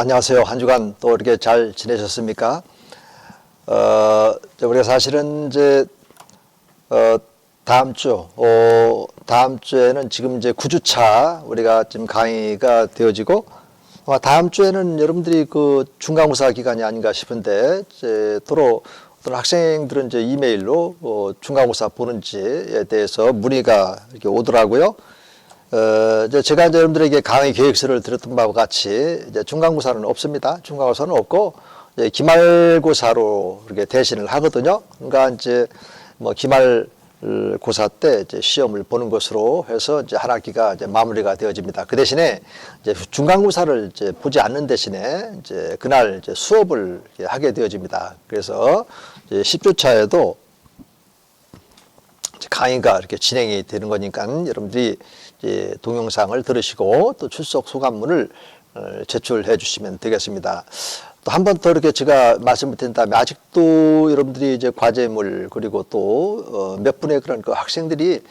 안녕하세요. 한 주간 또 이렇게 잘 지내셨습니까? 우리가 사실은 이제, 다음 주에는 지금 이제 9주차 우리가 지금 강의가 되어지고, 다음 주에는 여러분들이 그 중간고사 기간이 아닌가 싶은데, 이제 도로 어떤 학생들은 이제 이메일로 중간고사 보는지에 대해서 문의가 이렇게 오더라고요. 이제 제가 이제 여러분들에게 강의 계획서를 드렸던 바와 같이 이제 중간고사는 없습니다. 중간고사는 없고 이제 기말고사로 이렇게 대신을 하거든요. 그러니까 이제 뭐 기말고사 때 이제 시험을 보는 것으로 해서 이제 한 학기가 이제 마무리가 되어집니다. 그 대신에 이제 중간고사를 이제 보지 않는 대신에 이제 그날 이제 수업을 하게 되어집니다. 그래서 이제 10주차에도 강의가 이렇게 진행이 되는 거니까 여러분들이 이제 동영상을 들으시고 또 출석 소감문을 제출해 주시면 되겠습니다. 또 한 번 더 이렇게 제가 말씀을 드린 다음에 아직도 여러분들이 이제 과제물 그리고 또 몇 분의 그런 그 학생들이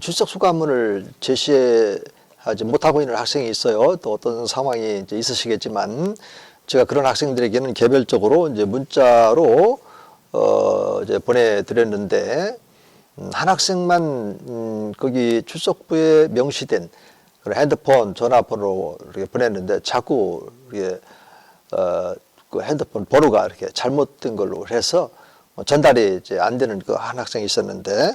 출석 소감문을 제시하지 못하고 있는 학생이 있어요. 또 어떤 상황이 이제 있으시겠지만 제가 그런 학생들에게는 개별적으로 이제 문자로 이제 보내드렸는데 한 학생만 거기 출석부에 명시된 그런 핸드폰 전화번호로 이렇게 보냈는데 자꾸 이렇게 그 핸드폰 번호가 이렇게 잘못된 걸로 해서 전달이 이제 안 되는 그 한 학생이 있었는데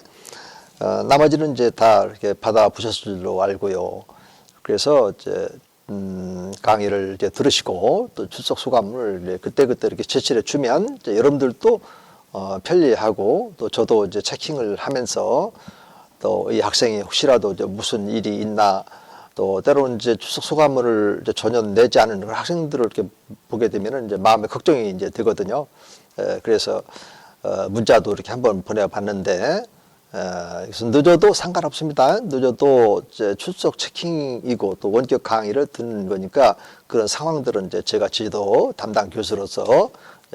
나머지는 이제 다 이렇게 받아 보셨을 줄로 알고요. 그래서 이제 강의를 이제 들으시고 또 출석 소감을 그때그때 이렇게 제출해 주면 이제 여러분들도 편리하고 또 저도 이제 체킹을 하면서 또 이 학생이 혹시라도 이제 무슨 일이 있나 또 때로는 이제 출석 소감문을 이제 전혀 내지 않은 그런 학생들을 이렇게 보게 되면은 이제 마음에 걱정이 이제 되거든요. 그래서 문자도 이렇게 한번 보내봤는데 그래서 늦어도 상관없습니다. 늦어도 이제 출석 체킹이고 또 원격 강의를 듣는 거니까 그런 상황들은 이제 제가 지도 담당 교수로서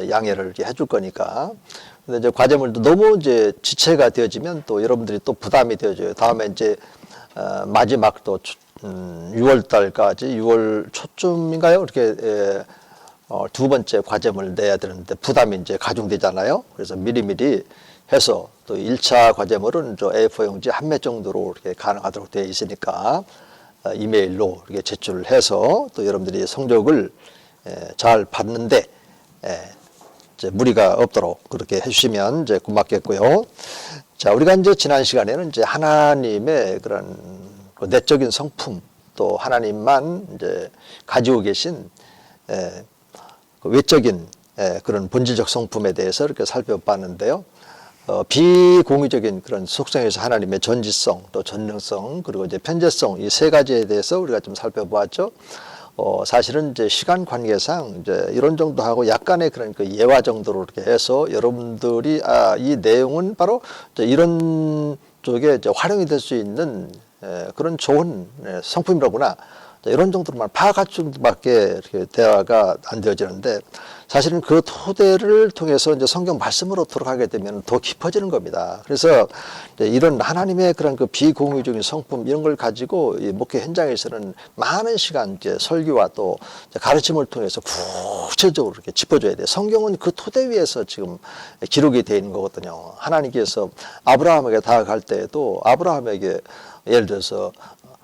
양해를 이렇게 해줄 거니까. 근데 이제 과제물도 너무 이제 지체가 되어지면 또 여러분들이 또 부담이 되어져요. 다음에 이제 마지막 또 6월 달까지 6월 초쯤인가요? 이렇게 두 번째 과제물 내야 되는데 부담이 이제 가중되잖아요. 그래서 미리미리 해서 또 1차 과제물은 저 A4 용지 한 매 정도로 이렇게 가능하도록 되어 있으니까 이메일로 이렇게 제출을 해서 또 여러분들이 성적을 잘 받는데 이제 무리가 없도록 그렇게 해주시면 이제 고맙겠고요. 자, 우리가 이제 지난 시간에는 이제 하나님의 그런 그 내적인 성품 또 하나님만 이제 가지고 계신 그 외적인 그런 본질적 성품에 대해서 이렇게 살펴봤는데요. 비공유적인 그런 속성에서 하나님의 전지성 또 전능성 그리고 이제 편재성 이 세 가지에 대해서 우리가 좀 살펴보았죠. 사실은 이제 시간 관계상 이제 이런 정도 하고 약간의 그런 그 예화 정도로 이렇게 해서 여러분들이 이 내용은 바로 이런 쪽에 이제 활용이 될 수 있는 그런 좋은 성품이로구나. 이런 정도로만 파악할 정도밖에 이렇게 대화가 안 되어지는데 사실은 그 토대를 통해서 이제 성경 말씀으로 들어가게 되면 더 깊어지는 겁니다. 그래서 이런 하나님의 그런 그 비공유적인 성품 이런 걸 가지고 이 목회 현장에서는 많은 시간 이제 설교와 또 가르침을 통해서 구체적으로 이렇게 짚어줘야 돼요. 성경은 그 토대 위에서 지금 기록이 되어 있는 거거든요. 하나님께서 아브라함에게 다가갈 때에도 아브라함에게 예를 들어서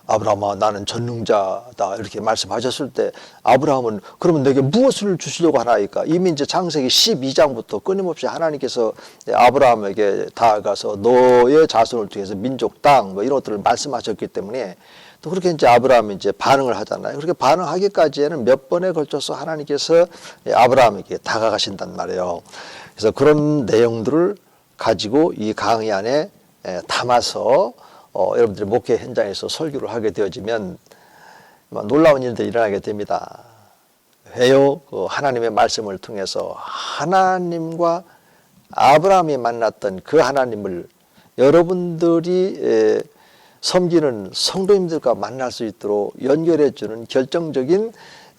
아브라함아 나는 전능자다 이렇게 말씀하셨을 때 아브라함은 그러면 내게 무엇을 주시려고 하나이까? 이미 이제 창세기 12장부터 끊임없이 하나님께서 아브라함에게 다가가서 너의 자손을 통해서 민족 땅 뭐 이런 것들을 말씀하셨기 때문에 또 그렇게 이제 아브라함이 이제 반응을 하잖아요. 그렇게 반응하기까지에는 몇 번에 걸쳐서 하나님께서 아브라함에게 다가가신단 말이에요. 그래서 그런 내용들을 가지고 이 강의 안에 담아서 여러분들이 목회 현장에서 설교를 하게 되어지면 놀라운 일들이 일어나게 됩니다. 왜요? 그 하나님의 말씀을 통해서 하나님과 아브라함이 만났던 그 하나님을 여러분들이 섬기는 성도님들과 만날 수 있도록 연결해 주는 결정적인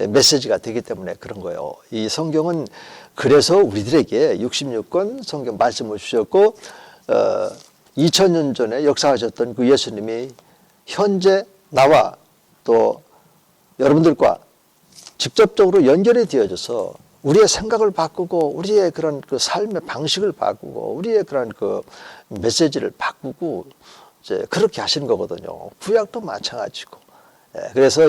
메시지가 되기 때문에 그런 거예요. 이 성경은 그래서 우리들에게 66권 성경 말씀을 주셨고 2000년 전에 역사하셨던 그 예수님이 현재 나와 또 여러분들과 직접적으로 연결이 되어져서 우리의 생각을 바꾸고 우리의 그런 그 삶의 방식을 바꾸고 우리의 그런 그 메시지를 바꾸고 이제 그렇게 하시는 거거든요. 구약도 마찬가지고. 그래서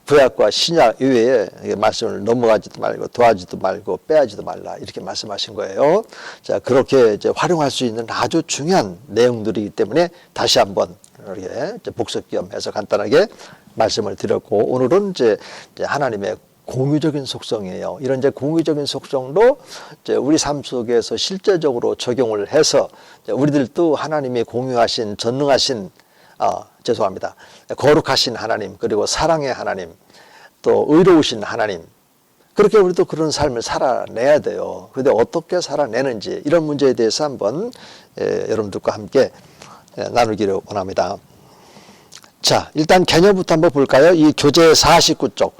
구약과 신약 이외에 말씀을 넘어가지도 말고 더하지도 말고 빼야지도 말라 이렇게 말씀하신 거예요. 자, 그렇게 이제 활용할 수 있는 아주 중요한 내용들이기 때문에 다시 한번 이렇게 복습 겸해서 간단하게 말씀을 드렸고, 오늘은 이제 하나님의 공유적인 속성이에요. 이런 이제 공유적인 속성도 이제 우리 삶 속에서 실제적으로 적용을 해서 우리들도 하나님이 공유하신 전능하신 죄송합니다. 거룩하신 하나님, 그리고 사랑의 하나님, 또 의로우신 하나님, 그렇게 우리도 그런 삶을 살아내야 돼요. 그런데 어떻게 살아내는지 이런 문제에 대해서 한번 여러분들과 함께 나누기를 원합니다. 자, 일단 개념부터 한번 볼까요? 이 교재 49쪽,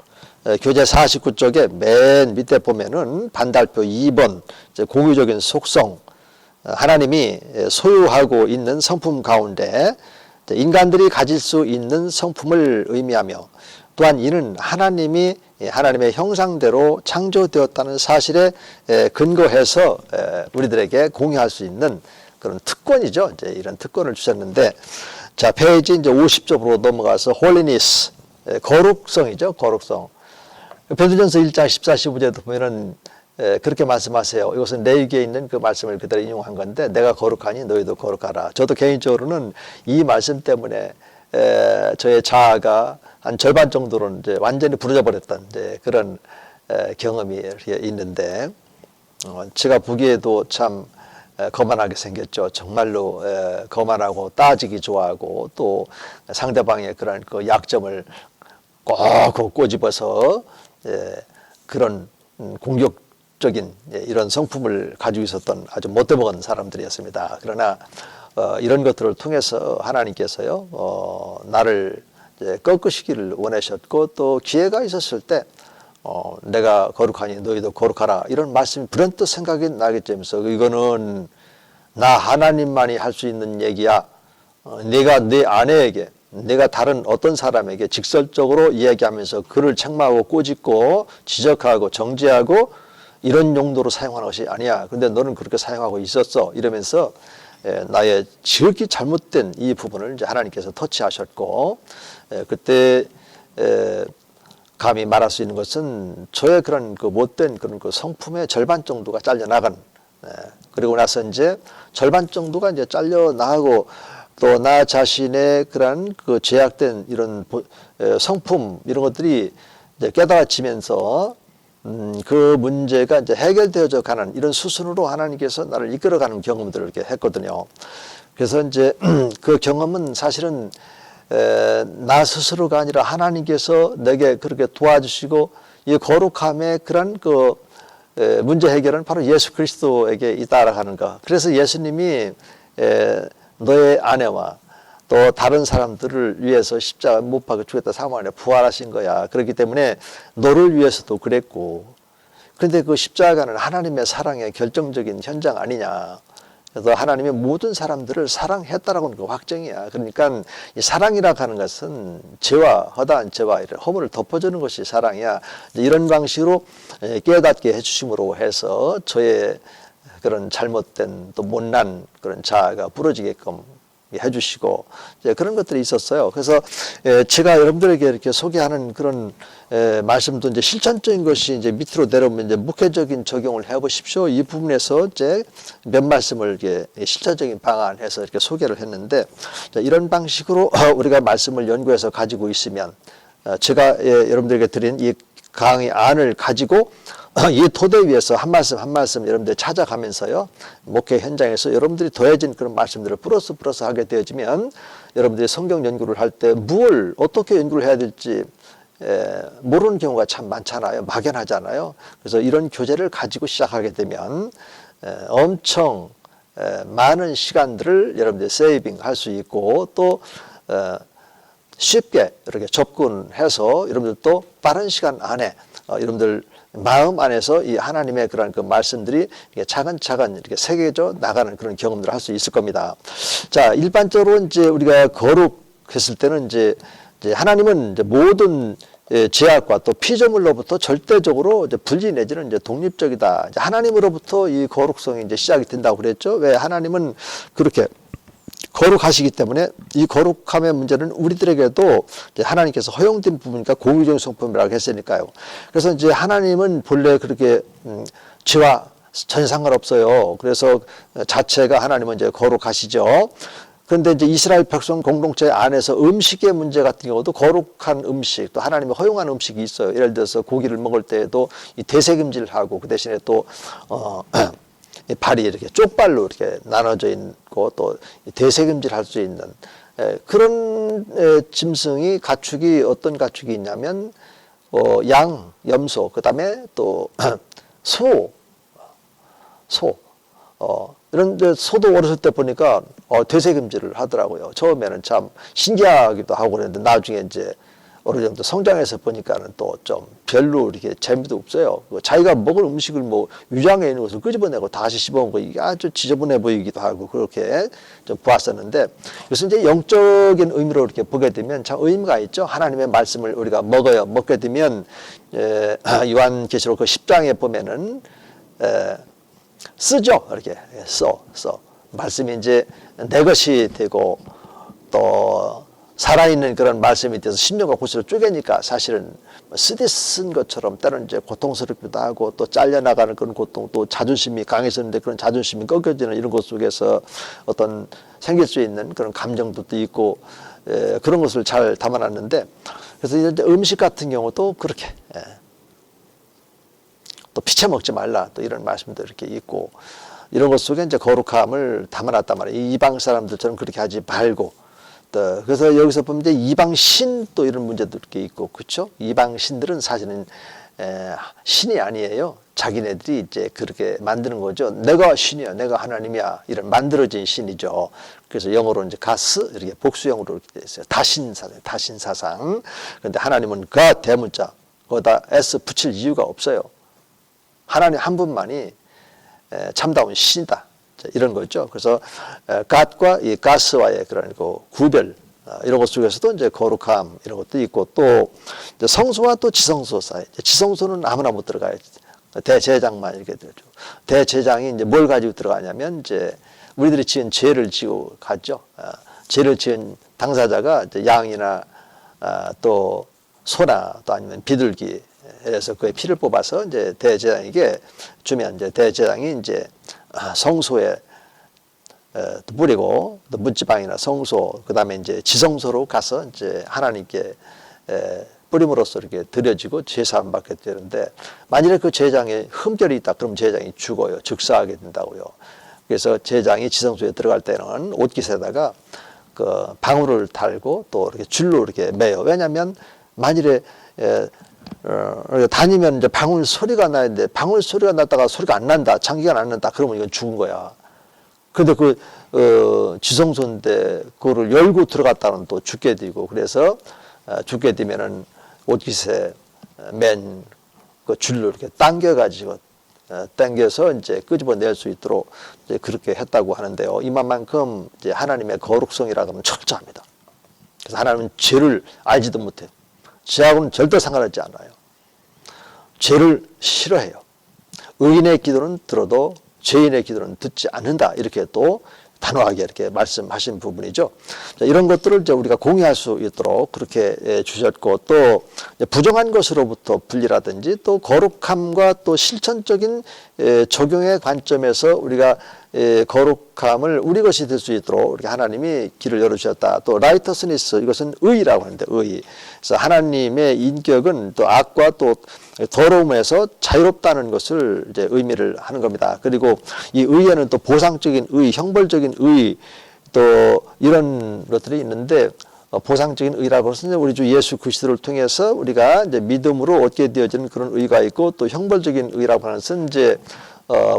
교재 49쪽에 맨 밑에 보면은 반달표 2번 공유적인 속성, 하나님이 소유하고 있는 성품 가운데 인간들이 가질 수 있는 성품을 의미하며, 또한 이는 하나님이 하나님의 형상대로 창조되었다는 사실에 근거해서 우리들에게 공유할 수 있는 그런 특권이죠. 이제 이런 특권을 주셨는데, 자, 페이지 이제 50쪽으로 넘어가서 holiness, 거룩성이죠. 거룩성. 베드로전서 1장 14, 15절에도 보면은 그렇게 말씀하세요. 이것은 레위기에 있는 그 말씀을 그대로 인용한 건데, 내가 거룩하니 너희도 거룩하라. 저도 개인적으로는 이 말씀 때문에 저의 자아가 한 절반 정도로는 이제 완전히 부러져 버렸던 이제 그런 경험이 있는데, 제가 보기에도 참 거만하게 생겼죠. 정말로 거만하고 따지기 좋아하고, 또 상대방의 그런 그 약점을 꼭 꼬집어서 그런 공격적인 이런 성품을 가지고 있었던 아주 못돼먹은 사람들이었습니다. 그러나 이런 것들을 통해서 하나님께서요, 나를 꺾으시기를 원하셨고, 또 기회가 있었을 때 내가 거룩하니 너희도 거룩하라, 이런 말씀이 불현듯 생각이 나겠지면서, 이거는 나 하나님만이 할 수 있는 얘기야. 내가 내 아내에게, 내가 다른 어떤 사람에게 직설적으로 이야기하면서 그를 책망하고 꼬집고 지적하고 정죄하고 이런 용도로 사용하는 것이 아니야. 근데 너는 그렇게 사용하고 있었어. 이러면서 나의 지극히 잘못된 이 부분을 이제 하나님께서 터치하셨고, 그때 감히 말할 수 있는 것은 저의 그런 그 못된 그런 그 성품의 절반 정도가 잘려나간, 그리고 나서 이제 절반 정도가 이제 잘려나가고, 또 나 자신의 그런 그 제약된 이런 성품, 이런 것들이 이제 깨달아지면서 그 문제가 이제 해결되어져 가는 이런 수순으로 하나님께서 나를 이끌어가는 경험들을 이렇게 했거든요. 그래서 이제 그 경험은 사실은 나 스스로가 아니라 하나님께서 내게 그렇게 도와주시고, 이 거룩함의 그런 그 문제 해결은 바로 예수 그리스도에게 있다라는 거. 그래서 예수님이 너의 아내와 또 다른 사람들을 위해서 십자가 못 박아 죽였다 사망 안에 부활하신 거야. 그렇기 때문에 너를 위해서도 그랬고, 그런데 그 십자가는 하나님의 사랑의 결정적인 현장 아니냐. 그래서 하나님의 모든 사람들을 사랑했다라고 하는 그 확정이야. 그러니까 이 사랑이라고 하는 것은 죄와 허다한 죄와 이런 허물을 덮어주는 것이 사랑이야. 이런 방식으로 깨닫게 해주심으로 해서 저의 그런 잘못된 또 못난 그런 자아가 부러지게끔 해주시고, 그런 것들이 있었어요. 그래서 제가 여러분들에게 이렇게 소개하는 그런 말씀도 이제 실천적인 것이 이제 밑으로 내려오면 이제 목회적인 적용을 해보십시오. 이 부분에서 이제 몇 말씀을 이렇게 실천적인 방안해서 이렇게 소개를 했는데, 이런 방식으로 우리가 말씀을 연구해서 가지고 있으면, 제가 여러분들에게 드린 이 강의 안을 가지고 이 토대 위에서 한 말씀 한 말씀 여러분들 찾아가면서요, 목회 현장에서 여러분들이 더해진 그런 말씀들을 플러스 하게 되어지면, 여러분들이 성경 연구를 할 때 뭘 어떻게 연구를 해야 될지 모르는 경우가 참 많잖아요. 막연하잖아요. 그래서 이런 교재를 가지고 시작하게 되면 엄청 많은 시간들을 여러분들이 세이빙 할 수 있고, 또 쉽게 이렇게 접근해서 여러분들도 빠른 시간 안에 여러분들 마음 안에서 이 하나님의 그런 그 말씀들이 차근차근 이렇게 새겨져 나가는 그런 경험들을 할 수 있을 겁니다. 자, 일반적으로 이제 우리가 거룩했을 때는 이제 하나님은 이제 모든 죄악과 또 피조물로부터 절대적으로 이제 분리 내지는 이제 독립적이다. 이제 하나님으로부터 이 거룩성이 이제 시작이 된다고 그랬죠. 왜 하나님은 그렇게 거룩하시기 때문에 이 거룩함의 문제는 우리들에게도 이제 하나님께서 허용된 부분이니까 공의적인 성품이라고 했으니까요. 그래서 이제 하나님은 본래 그렇게 죄와 전혀 상관없어요. 그래서 자체가 하나님은 이제 거룩하시죠. 그런데 이제 이스라엘 백성 공동체 안에서 음식의 문제 같은 경우도 거룩한 음식, 또 하나님이 허용한 음식이 있어요. 예를 들어서 고기를 먹을 때에도 이 대세금질하고 그 대신에 또 발이 이렇게 쪽발로 이렇게 나눠져 있고 또 대세금질할 수 있는 그런 짐승이 가축이 어떤 가축이 있냐면 양, 염소, 그다음에 또 소. 이런 소도 어렸을 때 보니까 되새김질을 하더라고요. 처음에는 참 신기하기도 하고 그랬는데 나중에 이제 어느 정도 성장해서 보니까는 또 좀 별로 이렇게 재미도 없어요. 자기가 먹을 음식을 뭐 위장에 있는 것을 끄집어내고 다시 씹어먹은 거 이게 아주 지저분해 보이기도 하고 그렇게 좀 보았었는데 그래서 이제 영적인 의미로 이렇게 보게 되면 참 의미가 있죠. 하나님의 말씀을 우리가 먹게 되면 요한계시록 그 10장에 보면은 쓰죠. 이렇게 써. 말씀이 이제 내 것이 되고 또 살아있는 그런 말씀이 돼서 심령과 구슬을 쪼개니까 사실은 쓰디 쓴 것처럼 때로는 이제 고통스럽기도 하고 또 잘려나가는 그런 고통 또 자존심이 강해졌는데 그런 자존심이 꺾여지는 이런 것 속에서 어떤 생길 수 있는 그런 감정도 있고 그런 것을 잘 담아놨는데 그래서 이제 음식 같은 경우도 그렇게 또 피채 먹지 말라 또 이런 말씀도 이렇게 있고 이런 것 속에 이제 거룩함을 담아놨단 말이에요. 이방 사람들처럼 그렇게 하지 말고 또 그래서 여기서 보면 이제 이방 신 또 이런 문제도 이렇게 있고 그렇죠? 이방 신들은 사실은 신이 아니에요. 자기네들이 이제 그렇게 만드는 거죠. 내가 신이야, 내가 하나님이야 이런 만들어진 신이죠. 그래서 영어로 이제 가스 이렇게 복수형으로 이렇게 돼 있어요. 다신 사상. 그런데 하나님은 그 대문자 거기다 s 붙일 이유가 없어요. 하나님 한 분만이 참다운 신이다. 이런 거죠. 그래서 갓과 이 가스와의 그런 그 구별 이런 것 속에서도 이제 거룩함 이런 것도 있고 또 성소와 또 지성소 사이. 지성소는 아무나 못 들어가요. 대제장만 이렇게 되죠. 대제장이 이제 뭘 가지고 들어가냐면 이제 우리들이 지은 죄를 지고 가죠. 죄를 지은 당사자가 이제 양이나 또 소나 또 아니면 비둘기 그래서 그의 피를 뽑아서 이제 대제장에게 주면 이제 대제장이 이제 성소에 뿌리고 또 문지방이나 성소 그다음에 이제 지성소로 가서 이제 하나님께 뿌림으로써 이렇게 드려지고 제사함 받게 되는데 만일에 그 제장에 흠결이 있다 그럼 제장이 죽어요. 즉사하게 된다고요. 그래서 제장이 지성소에 들어갈 때는 옷깃에다가 그 방울을 달고 또 이렇게 줄로 이렇게 매요. 왜냐하면 만일에 다니면 이제 방울 소리가 나는데 방울 소리가 났다가 소리가 안 난다, 장기가 안 난다, 그러면 이건 죽은 거야. 근데 지성소인데 그거를 열고 들어갔다는 또 죽게 되고 그래서 죽게 되면은 옷깃에 맨 그 줄로 이렇게 당겨가지고 당겨서 이제 끄집어낼 수 있도록 이제 그렇게 했다고 하는데요. 이만큼 이제 하나님의 거룩성이라고 하면 철저합니다. 그래서 하나님은 죄를 알지도 못해요. 죄하고는 절대 상관하지 않아요. 죄를 싫어해요. 의인의 기도는 들어도 죄인의 기도는 듣지 않는다. 이렇게 또 단호하게 이렇게 말씀하신 부분이죠. 자, 이런 것들을 이제 우리가 공유할 수 있도록 그렇게 주셨고 또 부정한 것으로부터 분리라든지 또 거룩함과 또 실천적인 적용의 관점에서 우리가 거룩함을 우리 것이 될 수 있도록 이렇게 하나님이 길을 열어주셨다. 또 라이터스니스 이것은 의라고 하는데 의. 그래서 하나님의 인격은 또 악과 또 더러움에서 자유롭다는 것을 이제 의미를 하는 겁니다. 그리고 이 의에는 또 보상적인 의, 형벌적인 의 또 이런 것들이 있는데 보상적인 의라고 해서 우리 주 예수 그리스도를 통해서 우리가 이제 믿음으로 얻게 되어지는 그런 의가 있고 또 형벌적인 의라고 하는 것은 이제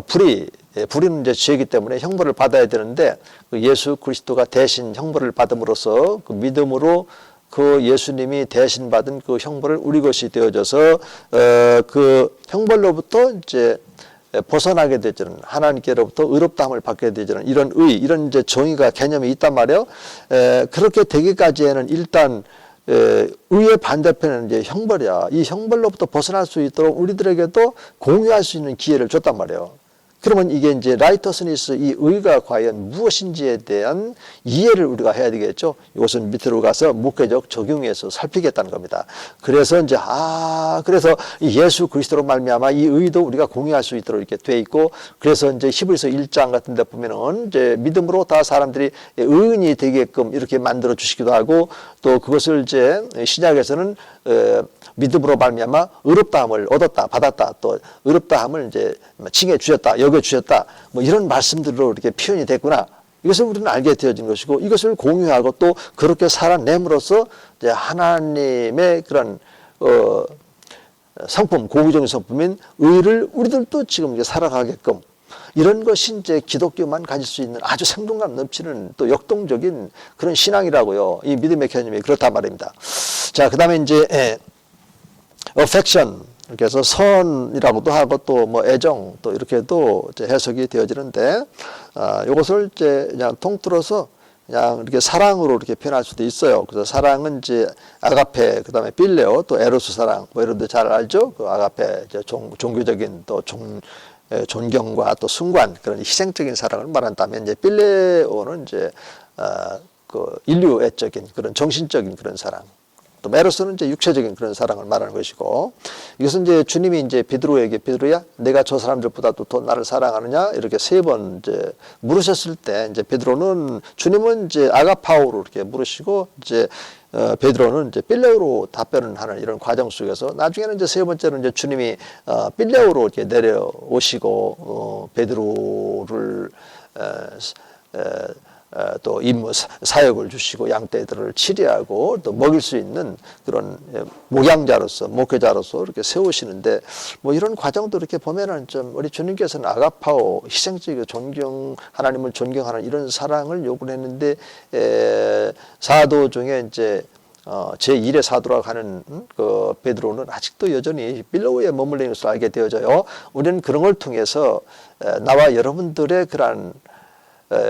불의는 이제 죄이기 때문에 형벌을 받아야 되는데 그 예수 그리스도가 대신 형벌을 받음으로써 그 믿음으로 그 예수님이 대신 받은 그 형벌을 우리 것이 되어져서 그 형벌로부터 이제 벗어나게 되지는 하나님께로부터 의롭다함을 받게 되지는 이런 의, 이런 이제 정의가 개념이 있단 말이에요. 그렇게 되기까지에는 일단 의의 반대편은 이제 형벌이야. 이 형벌로부터 벗어날 수 있도록 우리들에게도 공유할 수 있는 기회를 줬단 말이에요. 그러면 이게 이제 라이터스니스, 이 의가 과연 무엇인지에 대한 이해를 우리가 해야 되겠죠. 이것은 밑으로 가서 목회적 적용에서 살피겠다는 겁니다. 그래서 이제 그래서 예수 그리스도로 말미암아 이 의도 우리가 공유할 수 있도록 이렇게 돼 있고, 그래서 이제 히브리서 1장 같은 데 보면은 이제 믿음으로 다 사람들이 의인이 되게끔 이렇게 만들어 주시기도 하고, 또 그것을 이제 신약에서는 믿음으로 말미암아 의롭다함을 얻었다, 받았다, 또 의롭다함을 이제 칭해 주셨다, 여겨 주셨다, 뭐 이런 말씀들로 이렇게 표현이 됐구나. 이것을 우리는 알게 되어진 것이고, 이것을 공유하고 또 그렇게 살아냄으로써 이제 하나님의 그런 성품, 고유적인 성품인 의를 우리들도 지금 이제 살아가게끔, 이런 것이 이제 기독교만 가질 수 있는 아주 생동감 넘치는 또 역동적인 그런 신앙이라고요. 이 믿음의 개념이 그렇단 말입니다. 자, 그 다음에 이제 affection, 그래서 선이라고도 하고 또 뭐 애정, 또 이렇게도 이제 해석이 되어지는데, 이것을 이제 그냥 통틀어서 그냥 이렇게 사랑으로 이렇게 표현할 수도 있어요. 그래서 사랑은 이제 아가페, 그 다음에 필레오, 또 에로스 사랑, 뭐 이런 데 잘 알죠? 그 아가페, 이제 종교적인 또 존경과 또 숭관, 그런 희생적인 사랑을 말한다면, 이제 필레오는 이제 그 인류애적인 그런 정신적인 그런 사랑, 또 메로스는 이제 육체적인 그런 사랑을 말하는 것이고, 이것은 이제 주님이 이제 베드로에게, 베드로야, 내가 저 사람들보다도 더 나를 사랑하느냐, 이렇게 3번 이제 물으셨을 때, 이제 베드로는, 주님은 이제 아가파오로 이렇게 물으시고, 이제 베드로는 이제 빌레오로 답변을 하는 이런 과정 속에서, 나중에는 이제 3번째는 이제 주님이 빌레오로 이렇게 내려오시고, 베드로를 또 임무 사역을 주시고 양떼들을 치료하고 또 먹일 수 있는 그런 목양자로서, 목회자로서 이렇게 세우시는데, 뭐 이런 과정도 이렇게 보면은 좀 우리 주님께서는 아가파오, 희생적이고 존경, 하나님을 존경하는 이런 사랑을 요구했는데, 사도 중에 이제 제1의 사도라고 하는 그 베드로는 아직도 여전히 빌레오에 머물러 있는 것을 알게 되어져요. 우리는 그런 걸 통해서 나와 여러분들의 그러한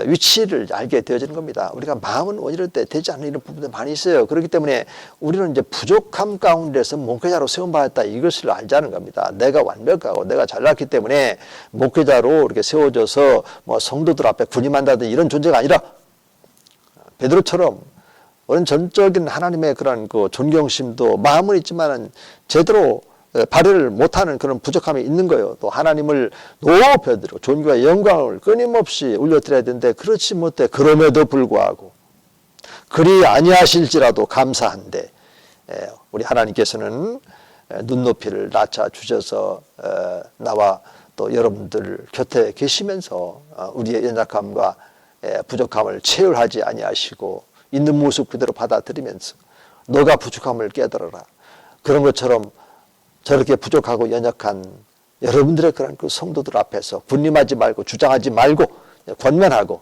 위치를 알게 되어지는 겁니다. 우리가 마음은 원이럴 때 되지 않는 이런 부분들이 많이 있어요. 그렇기 때문에 우리는 이제 부족함 가운데서 목회자로 세움받았다, 이것을 알자는 겁니다. 내가 완벽하고 내가 잘났기 때문에 목회자로 이렇게 세워져서 뭐 성도들 앞에 군임한다든지 이런 존재가 아니라, 베드로처럼 어떤 전적인 하나님의 그런 그 존경심도 마음은 있지만은 제대로 발휘를 못하는 그런 부족함이 있는 거예요. 또 하나님을 높여드리고 존귀와 영광을 끊임없이 올려드려야 되는데 그렇지 못해. 그럼에도 불구하고 그리 아니하실지라도 감사한데, 우리 하나님께서는 눈높이를 낮춰 주셔서 나와 또 여러분들 곁에 계시면서 우리의 연약함과 부족함을 체휼하지 아니하시고 있는 모습 그대로 받아들이면서 너가 부족함을 깨달아라, 그런 것처럼 저렇게 부족하고 연약한 여러분들의 그런 그 성도들 앞에서 군림하지 말고 주장하지 말고 권면하고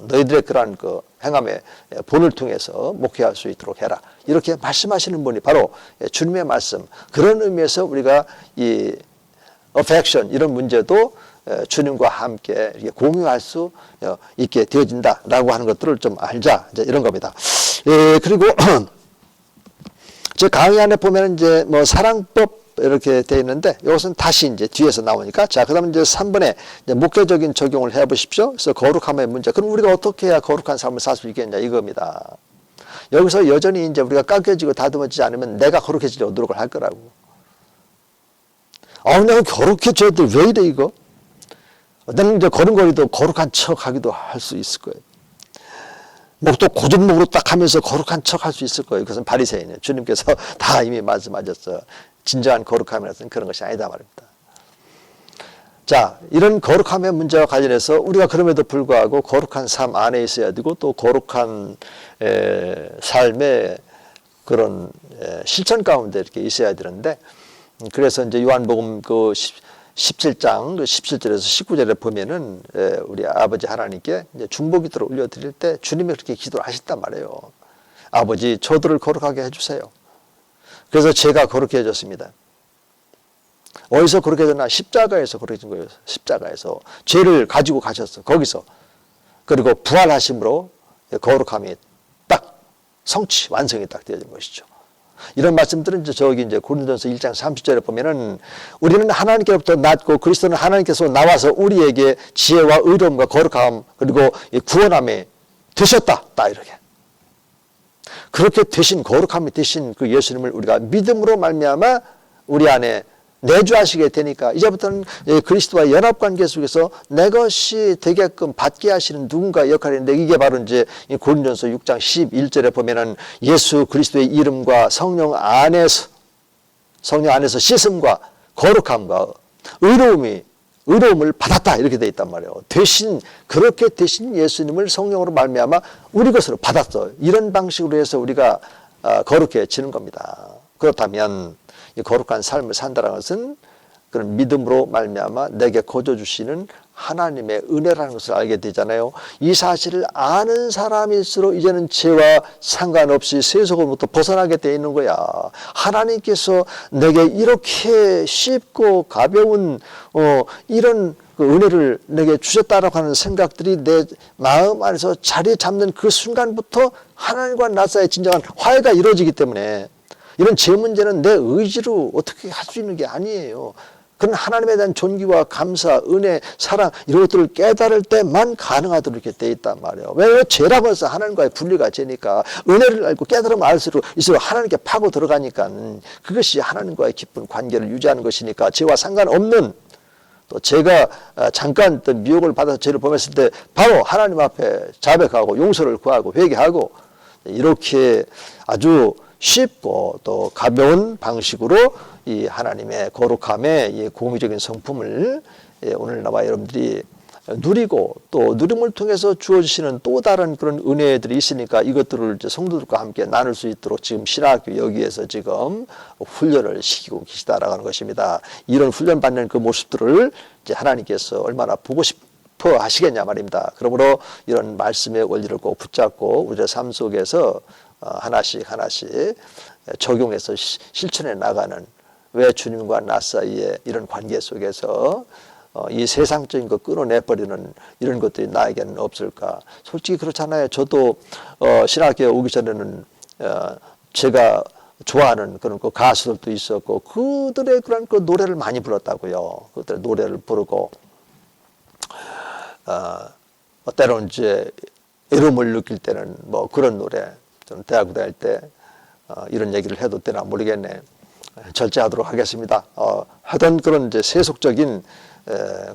너희들의 그러한 그 행함의 본을 통해서 목회할 수 있도록 해라, 이렇게 말씀하시는 분이 바로 주님의 말씀. 그런 의미에서 우리가 이 affection 이런 문제도 주님과 함께 이렇게 공유할 수 있게 되어진다라고 하는 것들을 좀 알자, 이제 이런 겁니다. 그리고 제 강의 안에 보면 이제 뭐 사랑법 이렇게 되어 있는데, 이것은 다시 이제 뒤에서 나오니까, 자, 그 다음에 이제 3번에 이제 목회적인 적용을 해 보십시오. 그래서 거룩함의 문제. 그럼 우리가 어떻게 해야 거룩한 삶을 살 수 있겠냐, 이겁니다. 여기서 여전히 이제 우리가 깎여지고 다듬어지지 않으면 내가 거룩해지려고 노력을 할 거라고. 내가 거룩해져야 돼. 왜 이래, 이거? 나는 이제 걸음걸이도 거룩한 척 하기도 할 수 있을 거예요. 목도 고전목으로 딱 하면서 거룩한 척 할 수 있을 거예요. 그것은 바리새인이에요. 주님께서 다 이미 말씀하셨어요. 진정한 거룩함이라서는 그런 것이 아니다 말입니다. 자, 이런 거룩함의 문제와 관련해서 우리가 그럼에도 불구하고 거룩한 삶 안에 있어야 되고, 또 거룩한 삶의 그런 실천 가운데 이렇게 있어야 되는데, 그래서 이제 요한복음 그 17장 17절에서 19절에 보면은 우리 아버지 하나님께 이제 중보기도를 올려드릴 때 주님이 그렇게 기도를 하셨단 말이에요. 아버지, 저들을 거룩하게 해주세요. 그래서 제가 거룩해 졌습니다. 어디서 거룩해 졌나? 십자가에서 거룩해진 거예요. 십자가에서 죄를 가지고 가셨어. 거기서. 그리고 부활하심으로 거룩함이 딱 성취, 완성이 딱 되어진 것이죠. 이런 말씀들은 이제 고린도전서 1장 30절에 보면은 우리는 하나님께로부터 났고 그리스도는 하나님께서 나와서 우리에게 지혜와 의로움과 거룩함 그리고 구원함에 되셨다. 딱 이렇게. 그렇게 되신 거룩함이 되신 그 예수님을 우리가 믿음으로 말미암아 우리 안에 내주하시게 되니까 이제부터는 그리스도와 연합관계 속에서 내 것이 되게끔 받게 하시는 누군가의 역할인데 이게 바로 이제 고린도전서 6장 11절에 보면은 예수 그리스도의 이름과 성령 안에서 씻음과 거룩함과 의로움을 받았다 이렇게 돼 있단 말이에요. 그렇게 되신 예수님을 성령으로 말미암아 우리 것으로 받았어. 이런 방식으로 해서 우리가 거룩해지는 겁니다. 그렇다면 이 거룩한 삶을 산다는 것은 그런 믿음으로 말미암아 내게 거저 주시는 하나님의 은혜라는 것을 알게 되잖아요. 이 사실을 아는 사람일수록 이제는 죄와 상관없이 세속으로부터 벗어나게 돼 있는 거야. 하나님께서 내게 이렇게 쉽고 가벼운 이런 그 은혜를 내게 주셨다라고 하는 생각들이 내 마음 안에서 자리 잡는 그 순간부터 하나님과 나 사이에 진정한 화해가 이루어지기 때문에 이런 제 문제는 내 의지로 어떻게 할 수 있는 게 아니에요. 그런 하나님에 대한 존귀와 감사, 은혜, 사랑 이런 것들을 깨달을 때만 가능하도록 이렇게 돼 있단 말이에요. 왜 죄라고 해서 하나님과의 분리가 되니까 은혜를 알고 깨달으면 알수록 하나님께 파고 들어가니까 그것이 하나님과의 깊은 관계를 유지하는 것이니까 죄와 상관없는 또 제가 잠깐 또 미혹을 받아서 죄를 범했을 때 바로 하나님 앞에 자백하고 용서를 구하고 회개하고 이렇게 아주 쉽고 또 가벼운 방식으로 이 하나님의 거룩함의 이 공의적인 성품을 오늘 나와 여러분들이 누리고 또 누림을 통해서 주어지시는 또 다른 그런 은혜들이 있으니까 이것들을 이제 성도들과 함께 나눌 수 있도록 지금 신학교 여기에서 지금 훈련을 시키고 계시다라고 하는 것입니다. 이런 훈련 받는 그 모습들을 이제 하나님께서 얼마나 보고 싶어 하시겠냐 말입니다. 그러므로 이런 말씀의 원리를 꼭 붙잡고 우리의 삶 속에서 하나씩 적용해서 실천해 나가는 왜 주님과 나 사이에 이런 관계 속에서 이 세상적인 거 끊어내버리는 이런 것들이 나에게는 없을까? 솔직히 그렇잖아요. 저도 신학교에 오기 전에는 제가 좋아하는 그런 그 가수들도 있었고 그들의 그런 그 노래를 많이 불렀다고요. 그들의 노래를 부르고 때로는 이제 애로움을 느낄 때는 뭐 그런 노래 저는 대학교 다닐 때 이런 얘기를 해도 되나 모르겠네. 절제하도록 하겠습니다. 하던 그런 이제 세속적인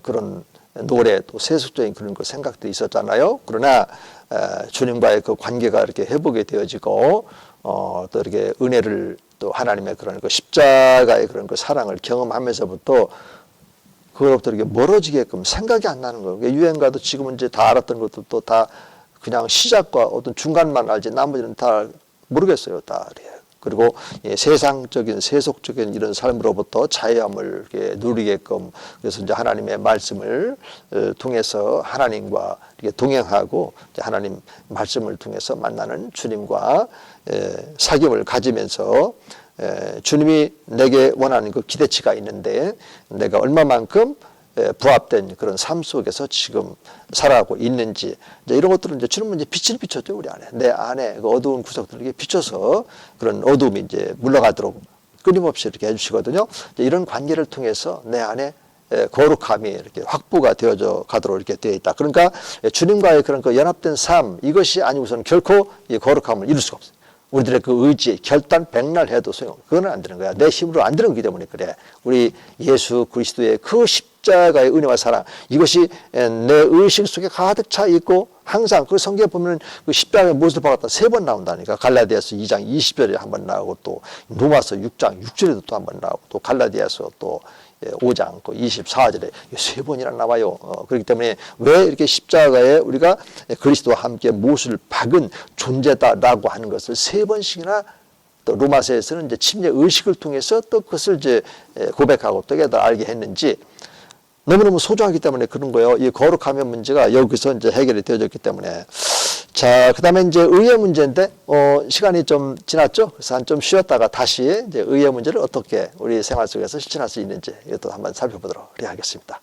그런 노래 또 세속적인 그런 그 생각도 있었잖아요. 그러나 주님과의 그 관계가 이렇게 회복이 되어지고 또 이렇게 은혜를 또 하나님의 그런 그 십자가의 그런 그 사랑을 경험하면서부터 그로부터 이렇게 멀어지게끔 생각이 안 나는 거예요. 유행가도 지금은 이제 다 알았던 것도 다 그냥 시작과 어떤 중간만 알지 나머지는 다 모르겠어요. 다. 그리고 세상적인 세속적인 이런 삶으로부터 자유함을 이렇게 누리게끔 그래서 이제 하나님의 말씀을 통해서 하나님과 이렇게 동행하고 이제 하나님 말씀을 통해서 만나는 주님과 사귐을 가지면서 주님이 내게 원하는 그 기대치가 있는데 내가 얼마만큼 부합된 그런 삶 속에서 지금 살아가고 있는지 이제 이런 것들은 이제 주님은 이제 빛을 비춰줘 우리 안에 내 안에 그 어두운 구석들을 비춰서 그런 어두움이 이제 물러가도록 끊임없이 이렇게 해주시거든요. 이제 이런 관계를 통해서 내 안에 거룩함이 이렇게 확보가 되어져 가도록 이렇게 되어 있다. 그러니까 주님과의 그런 그 연합된 삶 이것이 아니고서는 결코 이 거룩함을 이룰 수가 없어요. 우리들의 그 의지, 결단 백날해도 그건 안 되는 거야. 내 힘으로 안 되는 거기 때문에 그래. 우리 예수 그리스도의 그 십자가의 은혜와 사랑 이것이 내 의식 속에 가득 차 있고 항상 그 성경에 보면 그 십자가의 모습을 박았다 3번 나온다니까. 갈라디아서 2장 20절에 한번 나오고 또 로마서 6장 6절에도 또 한번 나오고 또 갈라디아서 또 5장 24절에 3번이나 나와요. 그렇기 때문에 왜 이렇게 십자가에 우리가 그리스도와 함께 못을 박은 존재다라고 하는 것을 3번씩이나 또 로마서에서는 이제 침례 의식을 통해서 또 그것을 이제 고백하고 또 깨달아 알게 했는지 너무너무 소중하기 때문에 그런 거예요. 이 거룩함의 문제가 여기서 이제 해결이 되어졌기 때문에. 자, 그 다음에 이제 의의 문제인데, 시간이 좀 지났죠? 그래서 한 좀 쉬었다가 다시 이제 의의 문제를 어떻게 우리 생활 속에서 실천할 수 있는지 이것도 한번 살펴보도록 하겠습니다.